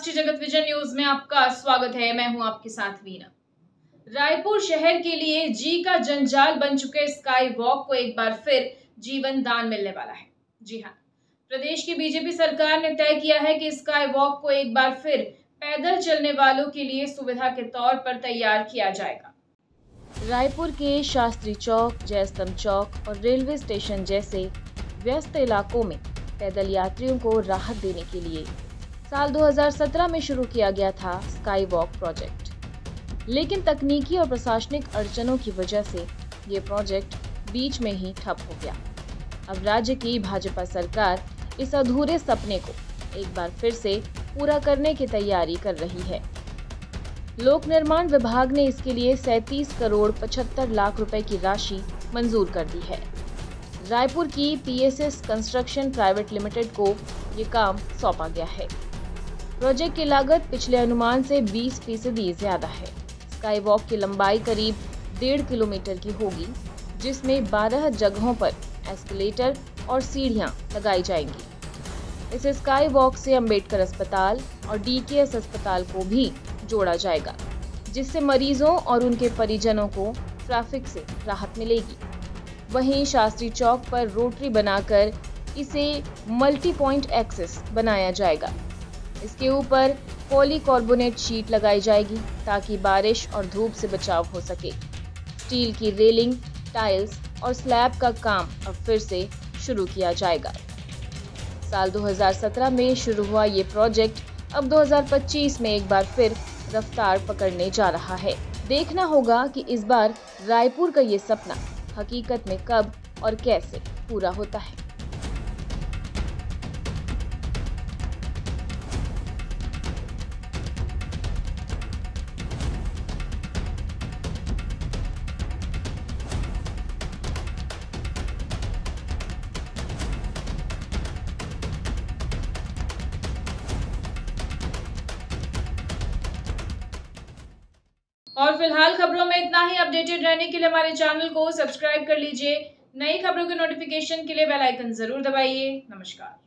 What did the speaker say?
राष्ट्रीय जगत विजय न्यूज में आपका स्वागत है। मैं हूं आपके साथ वीना। रायपुर शहर के लिए जी का जंजाल बन चुके स्काई वॉक को एक बार फिर जीवन दान मिलने वाला है। जी हां, प्रदेश की बीजेपी सरकार ने तय किया है कि स्काई वॉक को एक बार फिर पैदल चलने वालों के लिए सुविधा के तौर पर तैयार किया जाएगा। रायपुर के शास्त्री चौक, जयस्तंभ चौक और रेलवे स्टेशन जैसे व्यस्त इलाकों में पैदल यात्रियों को राहत देने के लिए साल 2017 में शुरू किया गया था स्काई वॉक प्रोजेक्ट। लेकिन तकनीकी और प्रशासनिक अड़चनों की वजह से ये प्रोजेक्ट बीच में ही ठप हो गया। अब राज्य की भाजपा सरकार इस अधूरे सपने को एक बार फिर से पूरा करने की तैयारी कर रही है। लोक निर्माण विभाग ने इसके लिए 37 करोड़ 75 लाख रुपए की राशि मंजूर कर दी है। रायपुर की पीएसएस कंस्ट्रक्शन प्राइवेट लिमिटेड को ये काम सौंपा गया है। प्रोजेक्ट की लागत पिछले अनुमान से 20% ज्यादा है। स्काई वॉक की लंबाई करीब 1.5 किलोमीटर की होगी, जिसमें 12 जगहों पर एस्केलेटर और सीढ़ियां लगाई जाएंगी। इस स्काई वॉक से अंबेडकर अस्पताल और डीकेएस अस्पताल को भी जोड़ा जाएगा, जिससे मरीजों और उनके परिजनों को ट्रैफिक से राहत मिलेगी। वहीं शास्त्री चौक पर रोटरी बनाकर इसे मल्टी पॉइंट एक्सेस बनाया जाएगा। इसके ऊपर पॉलीकार्बोनेट शीट लगाई जाएगी ताकि बारिश और धूप से बचाव हो सके। स्टील की रेलिंग, टाइल्स और स्लैब का काम अब फिर से शुरू किया जाएगा। साल 2017 में शुरू हुआ ये प्रोजेक्ट अब 2025 में एक बार फिर रफ्तार पकड़ने जा रहा है। देखना होगा कि इस बार रायपुर का ये सपना हकीकत में कब और कैसे पूरा होता है। और फिलहाल खबरों में इतना ही। अपडेटेड रहने के लिए हमारे चैनल को सब्सक्राइब कर लीजिए। नई खबरों के नोटिफिकेशन के लिए बेल आइकन जरूर दबाइए। नमस्कार।